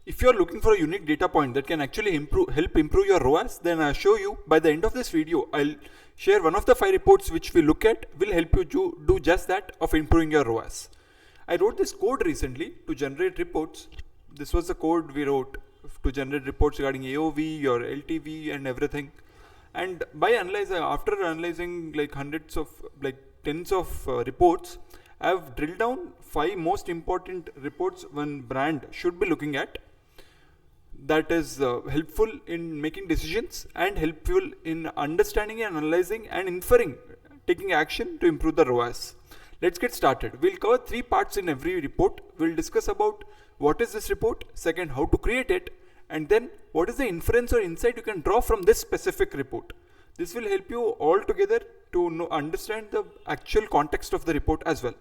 If you are looking for a unique data point that can actually help improve your ROAS, then I assure you by the end of this video, I'll share one of the 5 reports which we look at will help you do just that of improving your ROAS. I wrote this code recently to generate reports. This was the code we wrote to generate reports regarding AOV, your LTV and everything. And after analyzing like tens of reports, I've drilled down 5 most important reports one brand should be looking at, that is helpful in making decisions and helpful in understanding and analyzing and inferring, taking action to improve the ROAS. Let's get started. We'll cover 3 parts in every report. We'll discuss about what is this report, second how to create it, and then what is the inference or insight you can draw from this specific report. This will help you all together to understand the actual context of the report as well.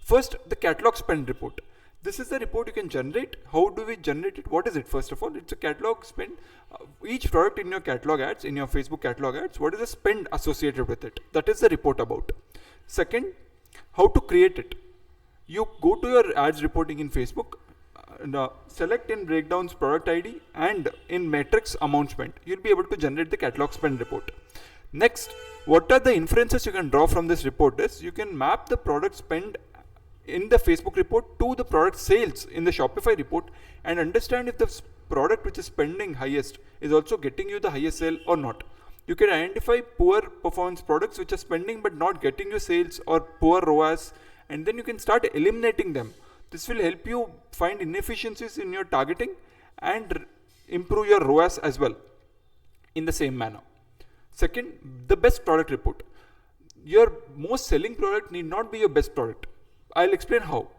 First, the catalog spend report. This is the report you can generate. How do we generate it? What is it? First of all, it's a catalog spend. Each product in your catalog ads, in your Facebook catalog ads, what is the spend associated with it? That is the report about. Second, how to create it. You go to your ads reporting in Facebook, select in breakdowns product ID and in metrics amount spent. You'll be able to generate the catalog spend report. Next, what are the inferences you can draw from this report is you can map the product spend in the Facebook report to the product sales in the Shopify report and understand if the product which is spending highest is also getting you the highest sale or not. You can identify poor performance products which are spending but not getting you sales or poor ROAS, and then you can start eliminating them. This will help you find inefficiencies in your targeting and improve your ROAS as well in the same manner. Second, the best product report. Your most selling product need not be your best product. I'll explain how.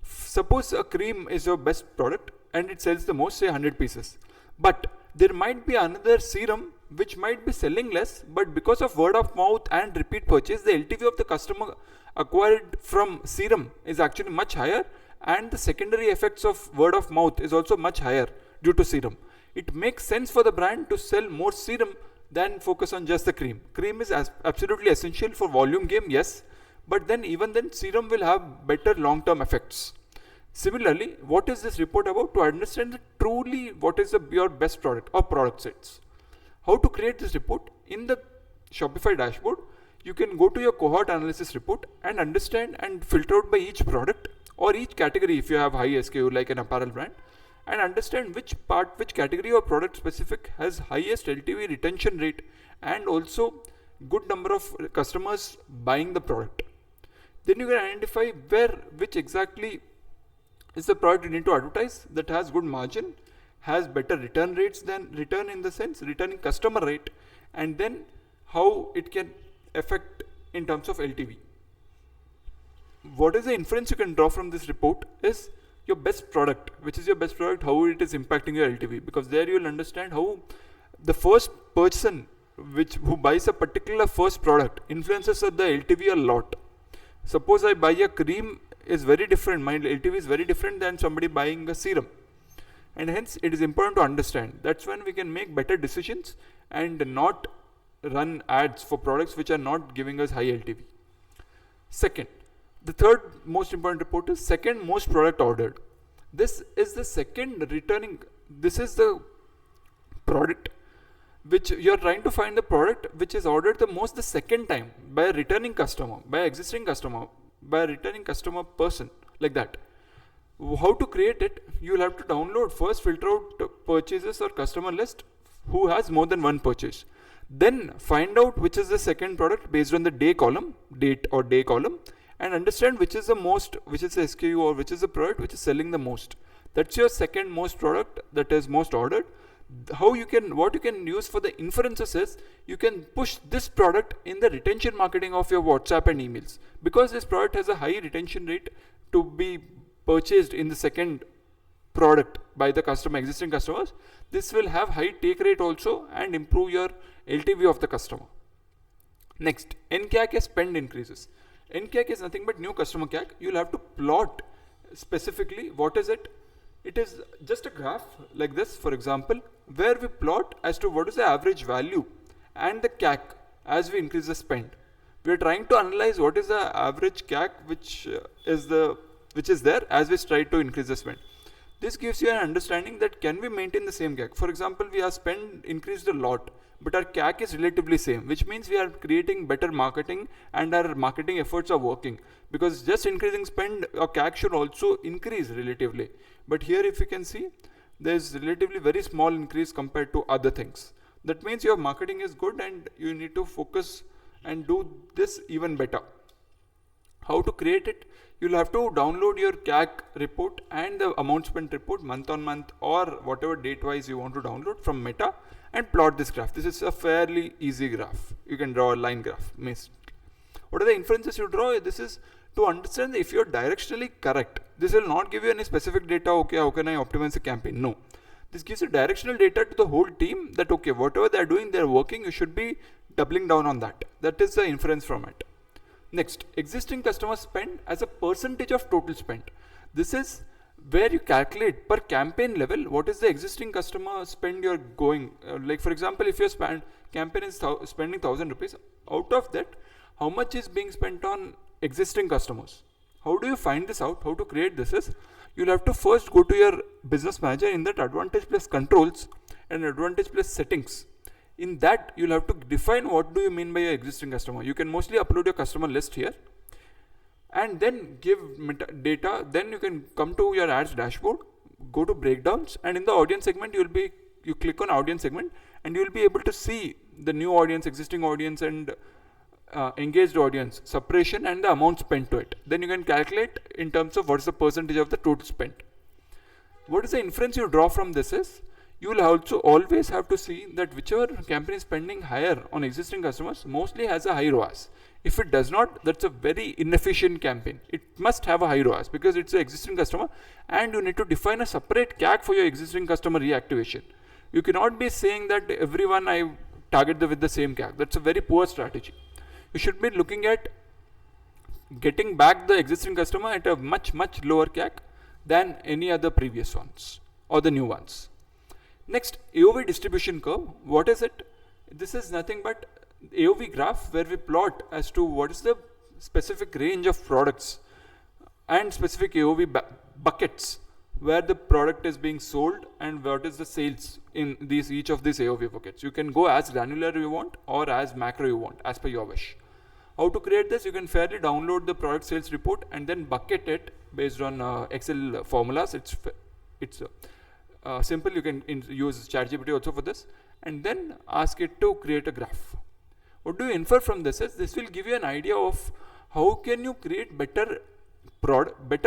Suppose a cream is your best product and it sells the most, say 100 pieces. But there might be another serum which might be selling less, but because of word of mouth and repeat purchase, the LTV of the customer acquired from serum is actually much higher, and the secondary effects of word of mouth is also much higher due to serum. It makes sense for the brand to sell more serum than focus on just the cream. Cream is absolutely essential for volume game, yes, but then even then serum will have better long-term effects. Similarly, what is this report about? To understand truly what is your best product or product sets. How to create this report? In the Shopify dashboard, you can go to your cohort analysis report and understand and filter out by each product or each category if you have high SKU like an apparel brand, and understand which category or product specific has highest LTV retention rate and also good number of customers buying the product. Then you can identify which exactly is the product you need to advertise that has good margin, has better return rates than returning customer rate, and then how it can affect in terms of LTV. What is the inference you can draw from this report is your best product, which is your best product, how it is impacting your LTV, because there you will understand how the first person who buys a particular first product influences the LTV a lot. Suppose I buy a cream is very different, my LTV is very different than somebody buying a serum, and hence it is important to understand. That's when we can make better decisions and not run ads for products which are not giving us high LTV. Second, the third most important report is second most product ordered. This is the product which you are trying to find the product which is ordered the most the second time by a returning customer, by an existing customer, by a returning customer person, like that. How to create it? You will have to download, first filter out purchases or customer list who has more than one purchase. Then find out which is the second product based on the date or day column, and understand which is the SKU or which is the product which is selling the most. That's your second most product that is most ordered. What you can use for the inferences is you can push this product in the retention marketing of your WhatsApp and emails, because this product has a high retention rate to be purchased in the second product by the existing customers. This will have high take rate also and improve your LTV of the customer. Next, NCAC spend increases. NCAC is nothing but new customer CAC. You'll have to plot specifically what is it. It is just a graph like this, for example, where we plot as to what is the average value and the CAC as we increase the spend. We are trying to analyze what is the average CAC which is there as we try to increase the spend. This gives you an understanding that can we maintain the same CAC. For example, we have spend increased a lot, but our CAC is relatively same, which means we are creating better marketing and our marketing efforts are working. Because just increasing spend, our CAC should also increase relatively. But here if you can see, there is relatively very small increase compared to other things. That means your marketing is good and you need to focus and do this even better. How to create it? You'll have to download your CAC report and the amount spent report month on month or whatever date wise you want to download from Meta and plot this graph. This is a fairly easy graph. You can draw a line graph. What are the inferences you draw? This is to understand if you're directionally correct. This will not give you any specific data, okay, how can I optimize a campaign? No. This gives you directional data to the whole team that, okay, whatever they're doing, they're working, you should be doubling down on that. That is the inference from it. Next, existing customer spend as a percentage of total spend. This is where you calculate per campaign level what is the existing customer spend you're going. Like for example, if your campaign is spending 1,000 rupees, out of that, how much is being spent on existing customers? How do you find this out? How to create this is, you'll have to first go to your business manager in that Advantage Plus controls and Advantage Plus settings. In that, you'll have to define what do you mean by your existing customer. You can mostly upload your customer list here and then give data. Then you can come to your ads dashboard, go to breakdowns, and in the audience segment, you click on audience segment and you'll be able to see the new audience, existing audience, and engaged audience separation and the amount spent to it. Then you can calculate in terms of what's the percentage of the total spent. What is the inference you draw from this is, you will also always have to see that whichever campaign is spending higher on existing customers mostly has a high ROAS. If it does not, that's a very inefficient campaign. It must have a high ROAS because it's an existing customer and you need to define a separate CAC for your existing customer reactivation. You cannot be saying that everyone I target with the same CAC. That's a very poor strategy. You should be looking at getting back the existing customer at a much lower CAC than any other previous ones or the new ones. Next, AOV distribution curve. What is it? This is nothing but AOV graph where we plot as to what is the specific range of products and specific AOV buckets where the product is being sold and what is the sales in each of these AOV buckets. You can go as granular you want or as macro you want as per your wish. How to create this? You can fairly download the product sales report and then bucket it based on Excel formulas. It's simple. You can use ChatGPT also for this and then ask it to create a graph. What do you infer from this is, this will give you an idea of how can you create better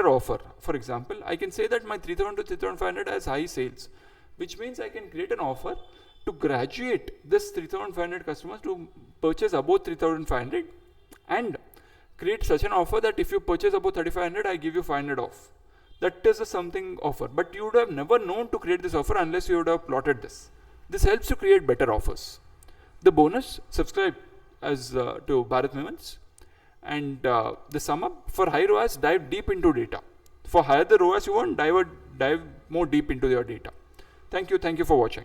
offer. For example, I can say that my 3,000 to 3,500 has high sales, which means I can create an offer to graduate this 3,500 customers to purchase above 3,500 and create such an offer that if you purchase above 3,500, I give you 500 off. That is a something offer, but you would have never known to create this offer unless you would have plotted this. This helps to create better offers. The bonus, subscribe as to Bharat Mavens, and the sum up for high ROAS, dive deep into data. For higher the ROAS you want, dive more deep into your data. Thank you for watching.